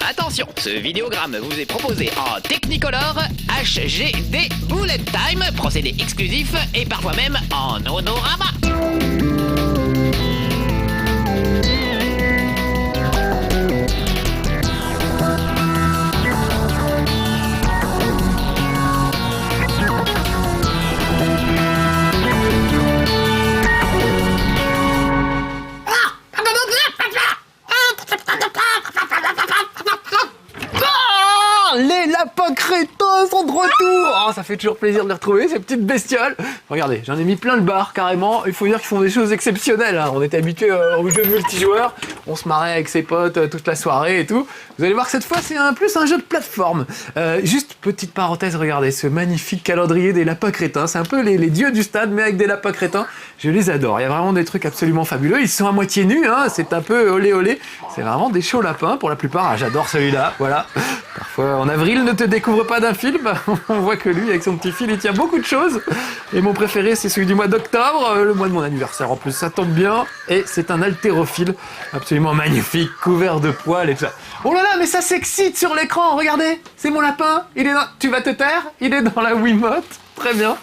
Attention, ce vidéogramme vous est proposé en Technicolor HGD Bullet Time, procédé exclusif et parfois même en Onorama. Les lapins crétins sont de retour. Oh, ça fait toujours plaisir de les retrouver, ces petites bestioles. Regardez, j'en ai mis plein le bar, carrément. Il faut dire qu'ils font des choses exceptionnelles, hein. On était habitués aux jeux multijoueurs. On se marrait avec ses potes toute la soirée et tout. Vous allez voir que cette fois, c'est plus un jeu de plateforme. Juste petite parenthèse, regardez ce magnifique calendrier des lapins crétins. C'est un peu les dieux du stade, mais avec des lapins crétins. Je les adore. Il y a vraiment des trucs absolument fabuleux. Ils sont à moitié nus, hein. C'est un peu olé olé. C'est vraiment des chauds lapins pour la plupart. Ah, j'adore celui-là, voilà. Parfois, en avril, ne te découvre pas d'un film. On voit que lui, avec son petit fil, il tient beaucoup de choses. Et mon préféré, c'est celui du mois d'octobre, le mois de mon anniversaire. En plus, ça tombe bien. Et c'est un haltérophile absolument magnifique, couvert de poils et tout ça. Oh là là, mais ça s'excite sur l'écran. Regardez, c'est mon lapin. Il est dans... Tu vas te taire? Il est dans la Wiimote. Très bien.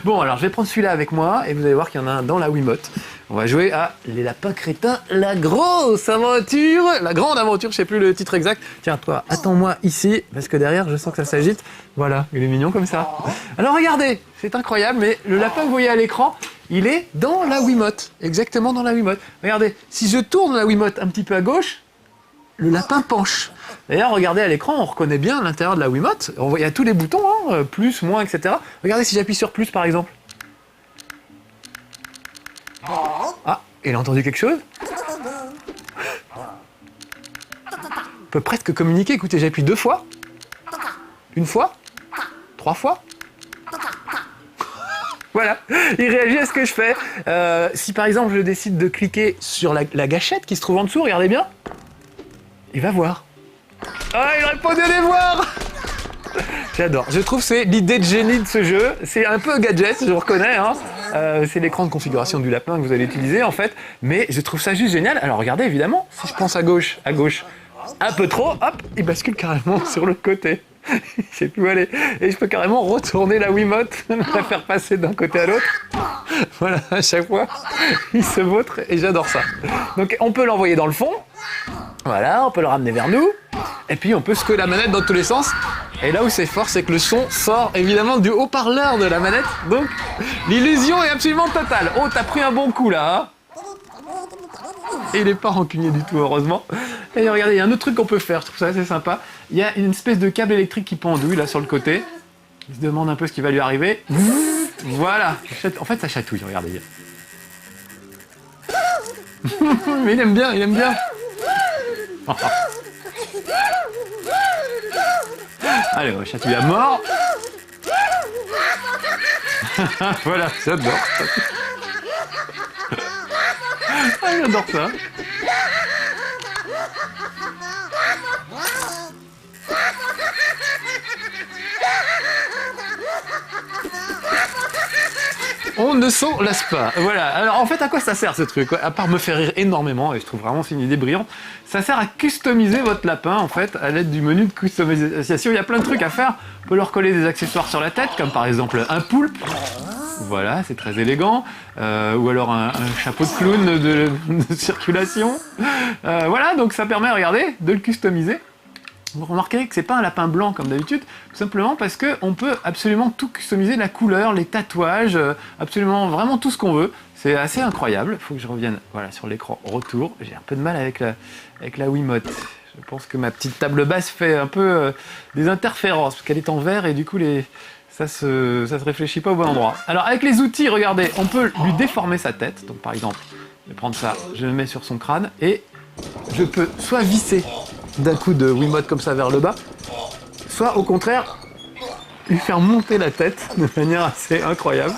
Bon, alors je vais prendre celui-là avec moi et vous allez voir qu'il y en a un dans la Wiimote. On va jouer à Les Lapins Crétins, la grosse aventure, la grande aventure, je sais plus le titre exact. Tiens, toi, attends-moi ici, parce que derrière, je sens que ça s'agite. Voilà, il est mignon comme ça. Alors regardez, c'est incroyable, mais le lapin que vous voyez à l'écran, il est dans la Wiimote, exactement dans la Wiimote. Regardez, si je tourne la Wiimote un petit peu à gauche, le lapin penche. D'ailleurs, regardez à l'écran, on reconnaît bien l'intérieur de la Wiimote. Il y a tous les boutons, hein, plus, moins, etc. Regardez si j'appuie sur plus, par exemple. Ah, il a entendu quelque chose? On peut presque communiquer. Écoutez, j'appuie 2 fois. 1 fois. 3 fois. Voilà, il réagit à ce que je fais. Si par exemple je décide de cliquer sur la gâchette qui se trouve en dessous, regardez bien. Il va voir. Ah, il répond d'aller voir. J'adore. Je trouve que c'est l'idée de génie de ce jeu. C'est un peu gadget, je reconnais, hein. C'est l'écran de configuration du lapin que vous allez utiliser en fait. Mais je trouve ça juste génial. Alors regardez, évidemment, si je pense à gauche, un peu trop, hop, il bascule carrément sur le côté. Je sais plus où aller. Et je peux carrément retourner la Wiimote, la faire passer d'un côté à l'autre. Voilà, à chaque fois, il se vautre et j'adore ça. Donc on peut l'envoyer dans le fond. Voilà, on peut le ramener vers nous. Et puis on peut secouer la manette dans tous les sens. Et là où c'est fort, c'est que le son sort évidemment du haut-parleur de la manette. Donc l'illusion est absolument totale. Oh, t'as pris un bon coup là, hein. Et il n'est pas rancunier du tout, heureusement. Et regardez, il y a un autre truc qu'on peut faire, je trouve ça assez sympa. Il y a une espèce de câble électrique qui pendouille là sur le côté. Il se demande un peu ce qui va lui arriver. Voilà. En fait, ça chatouille, regardez. Mais il aime bien, il aime bien. Allez, on va chatouiller à mort. Voilà, j'adore. Ah, j'adore ça. On ne s'en lasse pas. Voilà. Alors en fait, à quoi ça sert ce truc? À part me faire rire énormément, et je trouve vraiment c'est une idée brillante, ça sert à customiser votre lapin en fait à l'aide du menu de customisation. Il y a plein de trucs à faire. On peut leur coller des accessoires sur la tête, comme par exemple un poulpe. Voilà, c'est très élégant. Ou alors un chapeau de clown de circulation. Voilà, donc ça permet, regardez, de le customiser. Vous remarquerez que c'est pas un lapin blanc comme d'habitude, tout simplement parce qu'on peut absolument tout customiser, la couleur, les tatouages, absolument vraiment tout ce qu'on veut. C'est assez incroyable. Il faut que je revienne voilà, sur l'écran retour. J'ai un peu de mal avec la Wiimote. Je pense que ma petite table basse fait un peu des interférences, parce qu'elle est en verre et du coup ça se réfléchit pas au bon endroit. Alors avec les outils, regardez, on peut lui déformer sa tête. Donc par exemple, je vais prendre ça, je le mets sur son crâne et je peux soit visser d'un coup de Wiimote comme ça vers le bas, soit au contraire lui faire monter la tête de manière assez incroyable.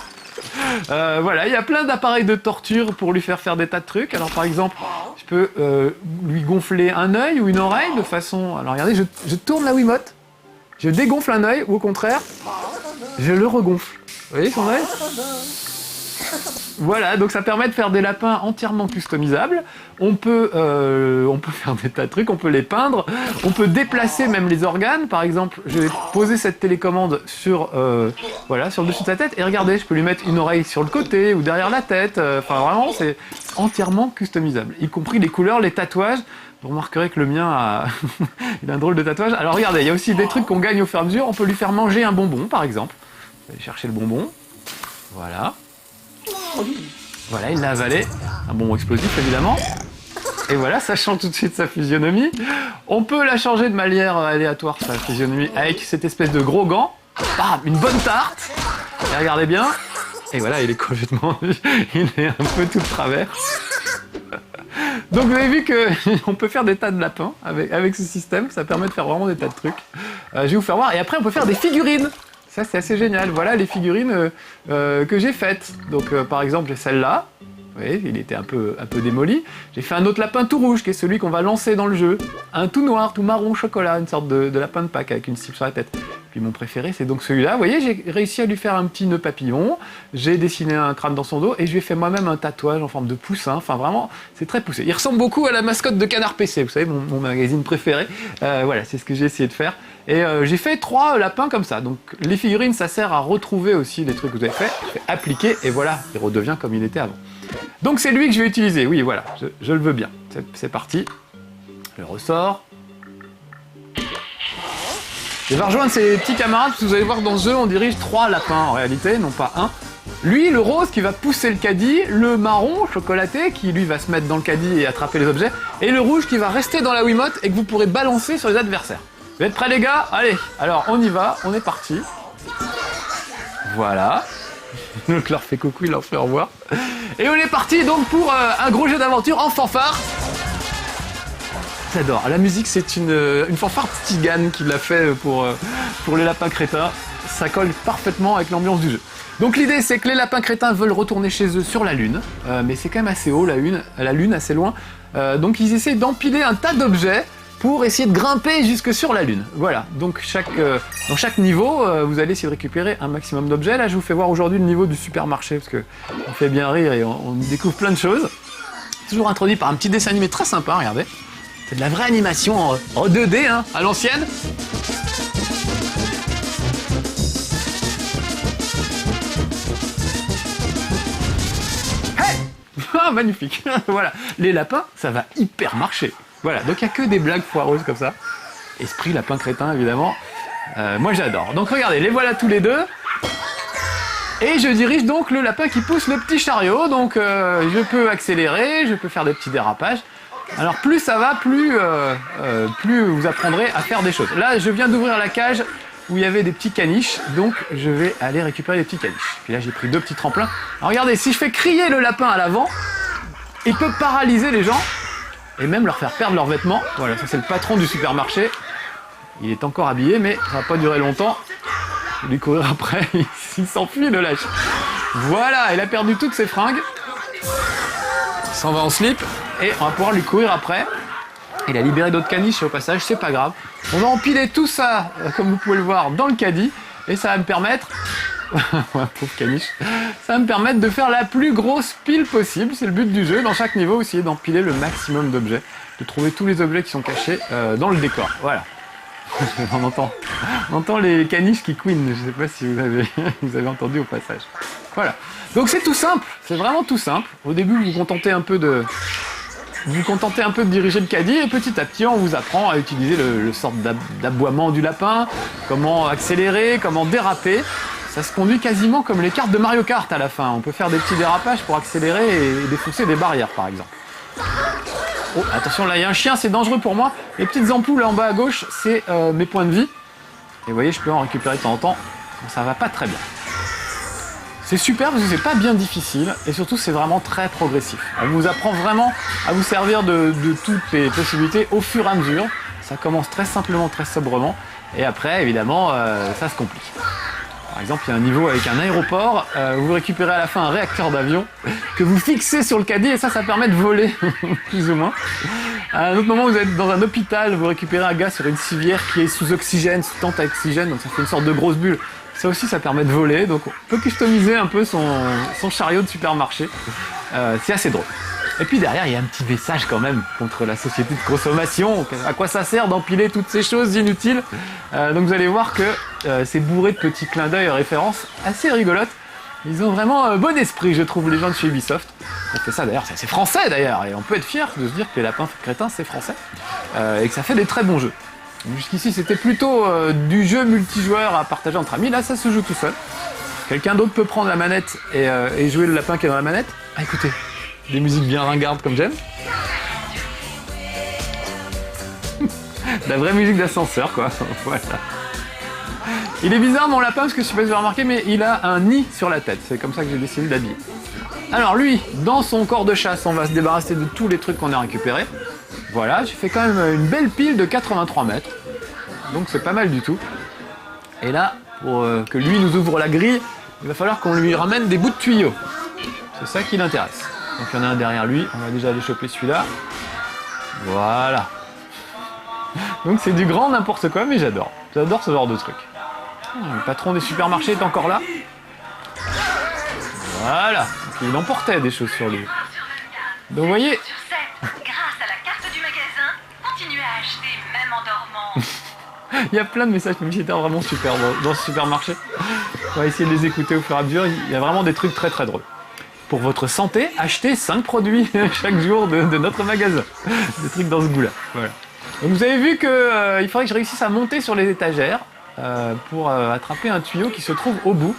Voilà, il y a plein d'appareils de torture pour lui faire des tas de trucs. Alors par exemple, je peux lui gonfler un œil ou une oreille de façon... Alors regardez, je tourne la Wiimote, je dégonfle un œil ou au contraire, je le regonfle. Vous voyez son œil? Voilà, donc ça permet de faire des lapins entièrement customisables. On peut faire des tas de trucs, on peut les peindre, on peut déplacer même les organes. Par exemple, je vais poser cette télécommande sur le dessus de sa tête et regardez, je peux lui mettre une oreille sur le côté ou derrière la tête. Enfin vraiment, c'est entièrement customisable, y compris les couleurs, les tatouages. Vous remarquerez que le mien a il a un drôle de tatouage. Alors regardez, il y a aussi des trucs qu'on gagne au fur et à mesure. On peut lui faire manger un bonbon, par exemple. On va aller chercher le bonbon. Voilà. Voilà, il l'a avalé. Un bonbon explosif, évidemment. Et voilà, ça change tout de suite sa physionomie. On peut la changer de manière aléatoire, sa physionomie, avec cette espèce de gros gant. Bam, une bonne tarte. Et regardez bien. Et voilà, il est complètement... il est un peu tout de travers. Donc vous avez vu qu'on peut faire des tas de lapins avec ce système. Ça permet de faire vraiment des tas de trucs. Je vais vous faire voir. Et après, on peut faire des figurines. Ça, c'est assez génial. Voilà les figurines que j'ai faites. Donc, par exemple, j'ai celle-là. Vous voyez, il était un peu démoli. J'ai fait un autre lapin tout rouge, qui est celui qu'on va lancer dans le jeu. Un tout noir, tout marron chocolat, une sorte de lapin de Pâques avec une cible sur la tête. Puis mon préféré, c'est donc celui-là. Vous voyez, j'ai réussi à lui faire un petit nœud papillon. J'ai dessiné un crâne dans son dos et je lui ai fait moi-même un tatouage en forme de poussin. Enfin, vraiment, c'est très poussé. Il ressemble beaucoup à la mascotte de Canard PC, vous savez, mon magazine préféré. Voilà, c'est ce que j'ai essayé de faire. Et j'ai fait 3 lapins comme ça. Donc les figurines, ça sert à retrouver aussi les trucs que vous avez fait. Je fais appliquer et voilà, il redevient comme il était avant. Donc c'est lui que je vais utiliser. Oui, voilà, je le veux bien. C'est parti. Je le ressors. Il va rejoindre ses petits camarades, parce que vous allez voir dans ce jeu, on dirige 3 lapins en réalité, non pas un. Lui, le rose qui va pousser le caddie, le marron chocolaté qui lui va se mettre dans le caddie et attraper les objets, et le rouge qui va rester dans la Wiimote et que vous pourrez balancer sur les adversaires. Vous êtes prêts les gars? Allez, alors on y va, on est parti. Voilà. Donc leur fait coucou, il leur fait au revoir. Et on est parti donc pour un gros jeu d'aventure en fanfare. J'adore. La musique, c'est une fanfare Tzigane qui l'a fait pour les lapins crétins. Ça colle parfaitement avec l'ambiance du jeu. Donc l'idée, c'est que les lapins crétins veulent retourner chez eux sur la Lune. Mais c'est quand même assez haut, la Lune, assez loin. Donc ils essaient d'empiler un tas d'objets pour essayer de grimper jusque sur la Lune. Voilà. Donc dans chaque niveau, vous allez essayer de récupérer un maximum d'objets. Là, je vous fais voir aujourd'hui le niveau du supermarché, parce que on fait bien rire et on découvre plein de choses. Toujours introduit par un petit dessin animé très sympa, regardez. C'est de la vraie animation en 2D, hein, à l'ancienne. Hey ah, magnifique. Voilà, les lapins, ça va hyper marcher. Voilà, donc il n'y a que des blagues foireuses comme ça. Esprit lapin crétin, évidemment. Moi, j'adore. Donc regardez, les voilà tous les deux. Et je dirige donc le lapin qui pousse le petit chariot. Donc je peux accélérer, je peux faire des petits dérapages. Alors plus ça va, plus vous apprendrez à faire des choses. Là, je viens d'ouvrir la cage où il y avait des petits caniches, donc je vais aller récupérer les petits caniches. Puis là, j'ai pris 2 petits tremplins. Alors regardez, si je fais crier le lapin à l'avant, il peut paralyser les gens et même leur faire perdre leurs vêtements. Voilà, ça c'est le patron du supermarché. Il est encore habillé, mais ça va pas durer longtemps. Je vais lui courir après, il s'enfuit, le lâche. Voilà, il a perdu toutes ses fringues. Il s'en va en slip. Et on va pouvoir lui courir après. Il a libéré d'autres caniches au passage, c'est pas grave. On va empiler tout ça, comme vous pouvez le voir, dans le caddie. Et ça va me permettre... pauvre caniche. Ça va me permettre de faire la plus grosse pile possible. C'est le but du jeu. Dans chaque niveau, essayer d'empiler le maximum d'objets. De trouver tous les objets qui sont cachés dans le décor. Voilà. on entend les caniches qui couinent. Je sais pas si vous avez entendu au passage. Voilà. Donc c'est tout simple. C'est vraiment tout simple. Au début, vous vous contentez un peu de diriger le caddie et petit à petit on vous apprend à utiliser le sorte d'aboiement du lapin, comment accélérer, comment déraper. Ça se conduit quasiment comme les cartes de Mario Kart à la fin. On peut faire des petits dérapages pour accélérer et défoncer des barrières par exemple. Oh attention, là il y a un chien, c'est dangereux pour moi. Les petites ampoules là en bas à gauche, c'est mes points de vie. Et vous voyez, je peux en récupérer de temps en temps. Ça va pas très bien. C'est super parce que c'est pas bien difficile et surtout c'est vraiment très progressif. On vous apprend vraiment à vous servir de toutes les possibilités au fur et à mesure. Ça commence très simplement, très sobrement et après évidemment ça se complique. Par exemple, il y a un niveau avec un aéroport, vous récupérez à la fin un réacteur d'avion que vous fixez sur le caddie et ça permet de voler plus ou moins. À un autre moment, vous êtes dans un hôpital, vous récupérez un gars sur une civière qui est sous oxygène, sous tente à oxygène, donc ça fait une sorte de grosse bulle. Ça aussi, ça permet de voler, donc on peut customiser un peu son chariot de supermarché. C'est assez drôle. Et puis derrière, il y a un petit message quand même contre la société de consommation. À quoi ça sert d'empiler toutes ces choses inutiles? Donc vous allez voir que c'est bourré de petits clins d'œil, références assez rigolotes. Ils ont vraiment un bon esprit, je trouve, les gens de chez Ubisoft. On fait ça d'ailleurs, c'est français d'ailleurs, et on peut être fier de se dire que les lapins crétins c'est français, et que ça fait des très bons jeux. Jusqu'ici c'était plutôt du jeu multijoueur à partager entre amis, là ça se joue tout seul. Quelqu'un d'autre peut prendre la manette et jouer le lapin qui est dans la manette. Ah écoutez, des musiques bien ringardes comme j'aime. La vraie musique d'ascenseur quoi, voilà. Il est bizarre mon lapin parce que je sais pas si vous avez remarqué mais il a un nid sur la tête, c'est comme ça que j'ai décidé d'habiller. Alors lui, dans son corps de chasse, on va se débarrasser de tous les trucs qu'on a récupérés. Voilà, j'ai fait quand même une belle pile de 83 mètres, donc c'est pas mal du tout. Et là, pour que lui nous ouvre la grille, il va falloir qu'on lui ramène des bouts de tuyaux. C'est ça qui l'intéresse. Donc il y en a un derrière lui, on va déjà aller choper celui-là. Voilà. Donc c'est du grand n'importe quoi, mais j'adore. J'adore ce genre de truc. Le patron des supermarchés est encore là. Voilà. Donc, il emportait des choses sur lui. Donc vous voyez... Grâce à la carte du magasin, continuez à acheter même en dormant. Il y a plein de messages publicitaires vraiment super dans ce supermarché. On va essayer de les écouter au fur et à mesure. Il y a vraiment des trucs très très drôles. Pour votre santé, achetez 5 produits chaque jour de notre magasin. Des trucs dans ce goût-là. Voilà. Donc vous avez vu qu'il faudrait que je réussisse à monter sur les étagères pour attraper un tuyau qui se trouve au bout.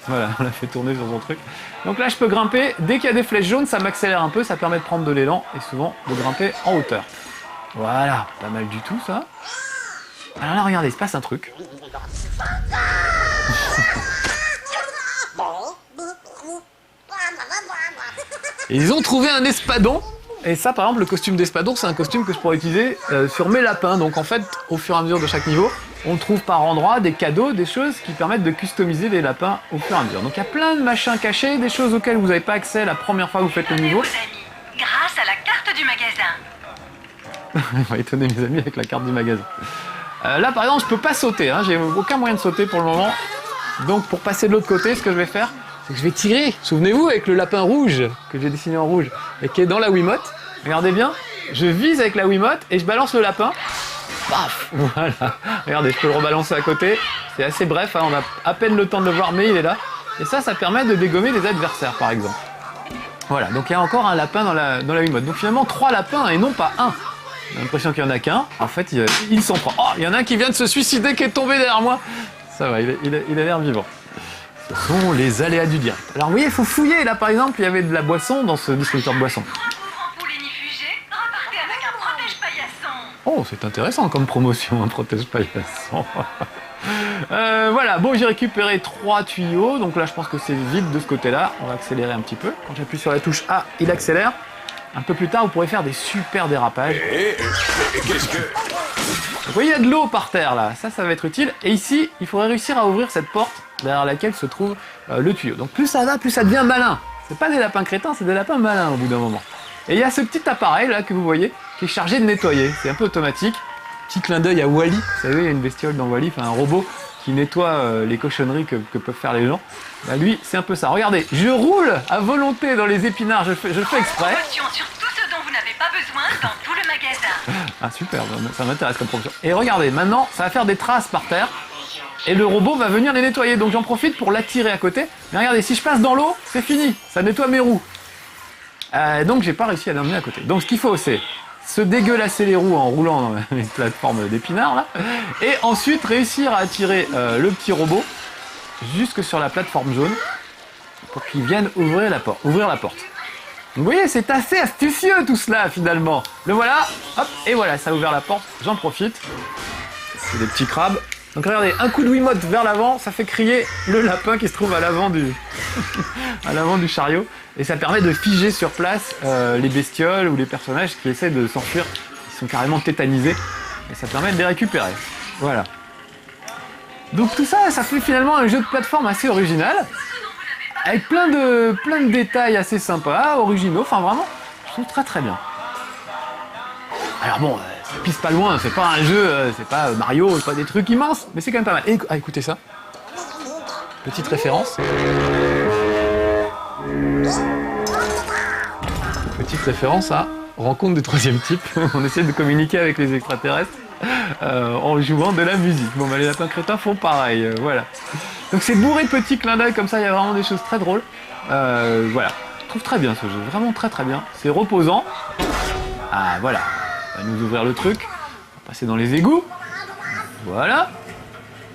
Voilà, on l'a fait tourner sur son truc. Donc là, je peux grimper. Dès qu'il y a des flèches jaunes, ça m'accélère un peu, ça permet de prendre de l'élan et souvent de grimper en hauteur. Voilà, pas mal du tout ça. Alors là, regardez, il se passe un truc. Ils ont trouvé un espadon. Et ça, par exemple, le costume d'espadon, c'est un costume que je pourrais utiliser sur mes lapins. Donc en fait, au fur et à mesure de chaque niveau, on trouve par endroit des cadeaux, des choses qui permettent de customiser les lapins au fur et à mesure. Donc il y a plein de machins cachés, des choses auxquelles vous n'avez pas accès la première fois que vous faites le niveau. Grâce à la carte du magasin. On va étonner mes amis avec la carte du magasin. Là, par exemple, je peux pas sauter. Hein. J'ai aucun moyen de sauter pour le moment. Donc pour passer de l'autre côté, ce que je vais faire, c'est que je vais tirer. Souvenez-vous, avec le lapin rouge que j'ai dessiné en rouge et qui est dans la Wiimote. Regardez bien, je vise avec la Wiimote et je balance le lapin. Paf! Voilà. Regardez, je peux le rebalancer à côté. C'est assez bref, hein. On a à peine le temps de le voir, mais il est là. Et ça permet de dégommer des adversaires, par exemple. Voilà, donc il y a encore un lapin dans la Wiimote. Donc finalement, 3 lapins et non pas 1. J'ai l'impression qu'il n'y en a qu'un. En fait, ils sont 3. Oh, il y en a un qui vient de se suicider, qui est tombé derrière moi. Ça va, il a l'air vivant. Ce sont les aléas du direct. Alors vous voyez, il faut fouiller. Là, par exemple, il y avait de la boisson dans ce distributeur de boisson. Repartez avec un protège-paillasson. Oh, c'est intéressant comme promotion, un protège-paillasson. Voilà, bon, j'ai récupéré 3 tuyaux. Donc là, je pense que c'est vide de ce côté-là. On va accélérer un petit peu. Quand j'appuie sur la touche A, il accélère. Un peu plus tard, vous pourrez faire des super dérapages. Qu'est-ce que... Vous voyez, il y a de l'eau par terre, là. Ça va être utile. Et ici, il faudrait réussir à ouvrir cette porte derrière laquelle se trouve le tuyau. Donc plus ça va, plus ça devient malin. C'est pas des lapins crétins, c'est des lapins malins au bout d'un moment. Et il y a ce petit appareil là que vous voyez qui est chargé de nettoyer. C'est un peu automatique. Petit clin d'œil à Wall-E. Vous savez, il y a une bestiole dans Wall-E, enfin un robot qui nettoie les cochonneries que peuvent faire les gens. Bah, lui, c'est un peu ça. Regardez, je roule à volonté dans les épinards. Je le fais exprès. Promotion sur tout ce dont vous n'avez pas besoin dans tout le magasin. Ah super, ça m'intéresse comme promotion. Et regardez, maintenant, ça va faire des traces par terre. Et le robot va venir les nettoyer. Donc j'en profite pour l'attirer à côté. Mais regardez, si je passe dans l'eau, c'est fini. Ça nettoie mes roues. Donc j'ai pas réussi à l'emmener à côté. Donc ce qu'il faut, c'est se dégueulasser les roues en roulant dans les plateformes d'épinards là. Et ensuite réussir à attirer le petit robot jusque sur la plateforme jaune pour qu'il vienne ouvrir la porte. Vous voyez, c'est assez astucieux tout cela finalement. Le voilà, hop, et voilà, ça a ouvert la porte. J'en profite. C'est des petits crabes. Donc regardez, un coup de Wiimote vers l'avant, ça fait crier le lapin qui se trouve à l'avant du... à l'avant du chariot. Et ça permet de figer sur place les bestioles ou les personnages qui essaient de s'enfuir. Ils sont carrément tétanisés. Et ça permet de les récupérer. Voilà. Donc tout ça, ça fait finalement un jeu de plateforme assez original. Avec plein de détails assez sympas, originaux. Enfin vraiment, je trouve très très bien. Alors bon, ça pisse pas loin, c'est pas un jeu, c'est pas Mario, c'est pas des trucs immenses, mais c'est quand même pas mal. Et, écoutez ça. Petite référence. Petite référence à Rencontre du troisième type. On essaie de communiquer avec les extraterrestres en jouant de la musique. Bon, bah, les lapins crétins font pareil, voilà. Donc c'est bourré de petits clins d'œil comme ça, il y a vraiment des choses très drôles. Voilà, je trouve très bien ce jeu, vraiment très très bien. C'est reposant. Ah voilà, on va nous ouvrir le truc. On va passer dans les égouts. Voilà.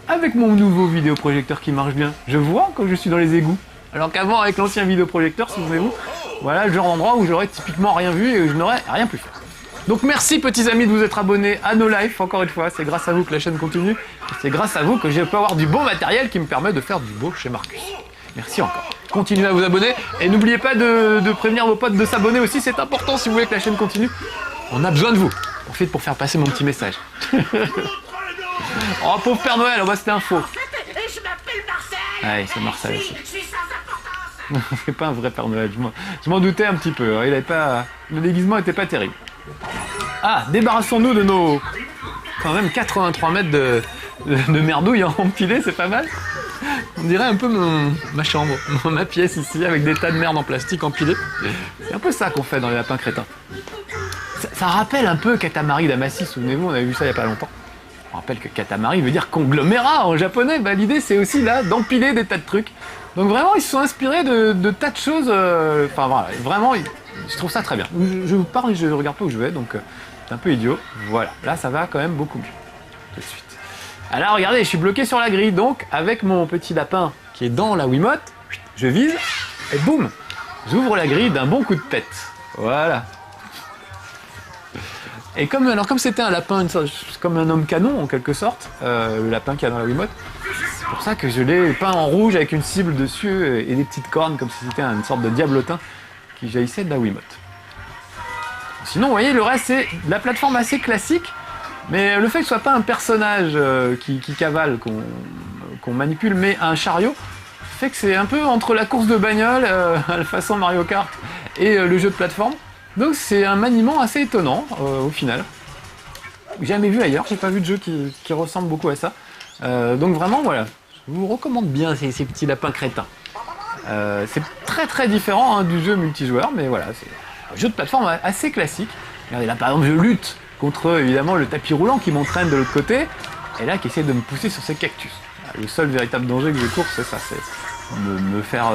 Avec mon nouveau vidéoprojecteur qui marche bien, je vois quand je suis dans les égouts. Alors qu'avant, avec l'ancien vidéoprojecteur, souvenez-vous, voilà le genre d'endroit où j'aurais typiquement rien vu et où je n'aurais rien pu faire. Donc merci petits amis de vous être abonnés à No Life, encore une fois, c'est grâce à vous que la chaîne continue, et c'est grâce à vous que je peux avoir du bon matériel qui me permet de faire du beau chez Marcus. Merci encore. Continuez à vous abonner, et n'oubliez pas de prévenir vos potes de s'abonner aussi, c'est important si vous voulez que la chaîne continue. On a besoin de vous. Profite pour faire passer mon petit message. Oh pauvre Père Noël, oh, bah, c'était un faux. Je m'appelle Marcel. Ouais, c'est Marcel aussi. Je suis sans importance. C'est pas un vrai Père Noël, je m'en doutais un petit peu, hein. Il avait pas... Le déguisement était pas terrible. Ah, débarrassons-nous de nos... quand même 83 mètres de merdouille empilée, c'est pas mal. On dirait un peu ma chambre, ma pièce ici, avec des tas de merde en plastique empilée. C'est un peu ça qu'on fait dans les lapins crétins. Ça rappelle un peu Katamari Damacy, souvenez-vous, on avait vu ça il y a pas longtemps. On rappelle que Katamari veut dire conglomérat en japonais, bah, l'idée c'est aussi là d'empiler des tas de trucs. Donc vraiment ils se sont inspirés de tas de choses, enfin voilà, vraiment je trouve ça très bien. Je vous parle et je regarde pas où je vais, donc c'est un peu idiot. Voilà, là ça va quand même beaucoup mieux, tout de suite. Alors regardez, je suis bloqué sur la grille, donc avec mon petit lapin qui est dans la Wiimote, je vise et boum, j'ouvre la grille d'un bon coup de tête. Voilà. Et comme c'était un lapin, comme un homme canon en quelque sorte, le lapin qu'il y a dans la Wiimote, c'est pour ça que je l'ai peint en rouge avec une cible dessus et des petites cornes comme si c'était une sorte de diablotin qui jaillissait de la Wiimote. Sinon, vous voyez, le reste c'est de la plateforme assez classique, mais le fait que ce soit pas un personnage qui cavale, qu'on manipule, mais un chariot, fait que c'est un peu entre la course de bagnole, à la façon Mario Kart, et le jeu de plateforme. Donc c'est un maniement assez étonnant au final. Jamais vu ailleurs, j'ai pas vu de jeu qui ressemble beaucoup à ça. Donc vraiment voilà, je vous recommande bien ces petits lapins crétins. C'est très très différent hein, du jeu multijoueur, mais voilà, c'est un jeu de plateforme assez classique. Regardez là par exemple je lutte contre évidemment le tapis roulant qui m'entraîne de l'autre côté, et là qui essaie de me pousser sur ces cactus. Le seul véritable danger que je cours c'est ça, c'est me faire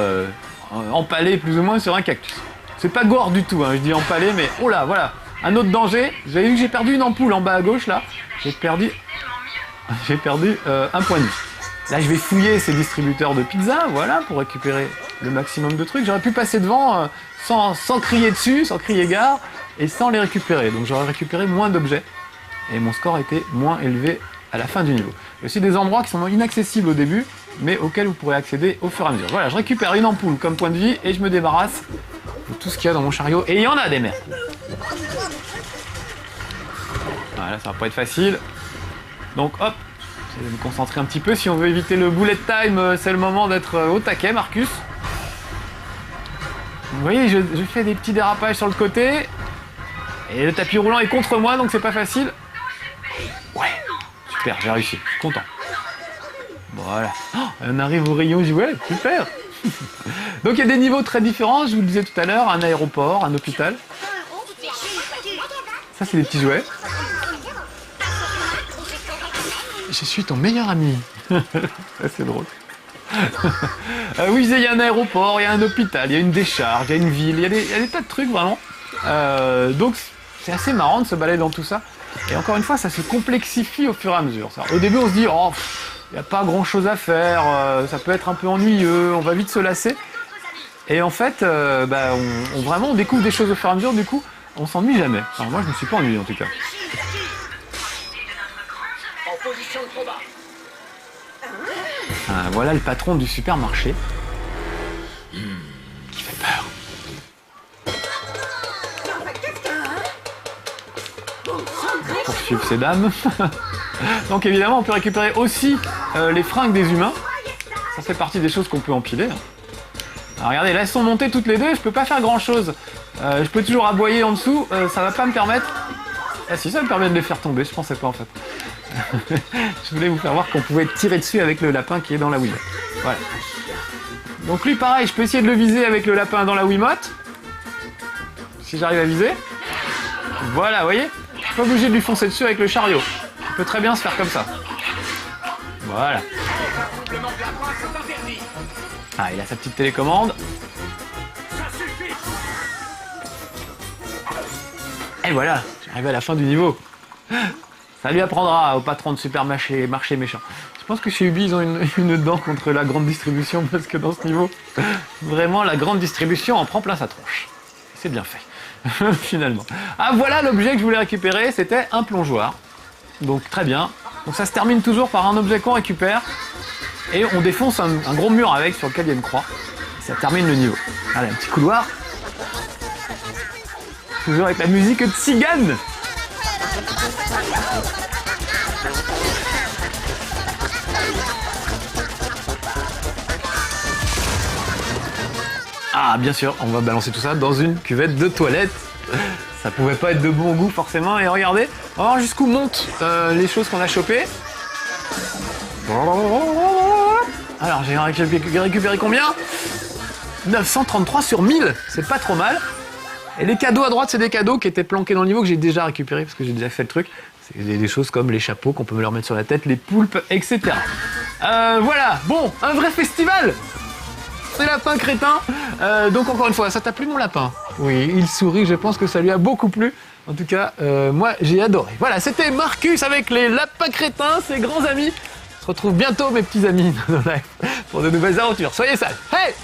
empaler plus ou moins sur un cactus. C'est pas gore du tout, hein, je dis empaler, mais oh là, voilà, un autre danger. Vous avez vu que j'ai perdu une ampoule en bas à gauche là. J'ai perdu un point de vue. Là, je vais fouiller ces distributeurs de pizza, voilà, pour récupérer le maximum de trucs. J'aurais pu passer devant sans crier dessus, sans crier gare, et sans les récupérer. Donc j'aurais récupéré moins d'objets, et mon score était moins élevé à la fin du niveau. Il y a aussi des endroits qui sont inaccessibles au début, mais auxquels vous pourrez accéder au fur et à mesure. Voilà, je récupère une ampoule comme point de vie, et je me débarrasse de tout ce qu'il y a dans mon chariot, et il y en a des merdes. Voilà, ça va pas être facile. Donc hop, je vais me concentrer un petit peu. Si on veut éviter le bullet time, c'est le moment d'être au taquet, Marcus. Vous voyez, je fais des petits dérapages sur le côté, et le tapis roulant est contre moi, donc c'est pas facile. Ouais, super, j'ai réussi, je suis content. Voilà, oh, on arrive au rayon jouet, super. Donc il y a des niveaux très différents, je vous le disais tout à l'heure, un aéroport, un hôpital. Ça c'est des petits jouets. Je suis ton meilleur ami. C'est drôle. Oui, je disais, il y a un aéroport, il y a un hôpital, il y a une décharge, il y a une ville, il y a des tas de trucs vraiment. Donc c'est assez marrant de se balader dans tout ça. Et encore une fois, ça se complexifie au fur et à mesure. Au début on se dit, oh, il n'y a pas grand chose à faire, ça peut être un peu ennuyeux, on va vite se lasser. Et en fait, on découvre des choses au fur et à mesure, du coup, on s'ennuie jamais. Alors moi, je me suis pas ennuyé en tout cas. Ah, voilà le patron du supermarché. Qui fait peur. Pour suivre ces dames. Donc évidemment, on peut récupérer aussi les fringues des humains. Ça fait partie des choses qu'on peut empiler. Alors regardez, là elles sont montées toutes les deux, je peux pas faire grand chose. Je peux toujours aboyer en dessous, ça va pas me permettre Ah si, ça me permet de les faire tomber, je pensais pas en fait. Je voulais vous faire voir qu'on pouvait tirer dessus avec le lapin qui est dans la Wiimote. Voilà. Donc lui pareil, je peux essayer de le viser avec le lapin dans la Wiimote. Si j'arrive à viser. Voilà, vous voyez? Je suis pas obligé de lui foncer dessus avec le chariot. Il peut très bien se faire comme ça. Voilà. Ah, il a sa petite télécommande. Et voilà, j'arrive à la fin du niveau. Ça lui apprendra au patron de supermarché méchant. Je pense que chez Ubi, ils ont une dent contre la grande distribution, parce que dans ce niveau, vraiment, la grande distribution en prend plein sa tronche. C'est bien fait, finalement. Ah, voilà l'objet que je voulais récupérer, c'était un plongeoir. Donc, très bien. Donc, ça se termine toujours par un objet qu'on récupère, et on défonce un gros mur avec, sur lequel il y a une croix. Et ça termine le niveau. Allez, un petit couloir. Toujours avec la musique de Tzigane. Ah, bien sûr, on va balancer tout ça dans une cuvette de toilette. Ça pouvait pas être de bon goût forcément. Et regardez, on va voir jusqu'où montent les choses qu'on a chopées. Alors, j'ai récupéré combien? 933 sur 1000, c'est pas trop mal. Et les cadeaux à droite, c'est des cadeaux qui étaient planqués dans le niveau que j'ai déjà récupérés parce que j'ai déjà fait le truc. C'est des choses comme les chapeaux qu'on peut me leur mettre sur la tête, les poulpes, etc. Voilà, bon, un vrai festival. C'est Lapin Crétin. Donc encore une fois, ça t'a plu mon lapin? Oui, il sourit, je pense que ça lui a beaucoup plu. En tout cas, moi j'ai adoré. Voilà, c'était Marcus avec les Lapins Crétins, ses grands amis. On se retrouve bientôt mes petits amis dans live pour de nouvelles aventures. Soyez sages. Hey!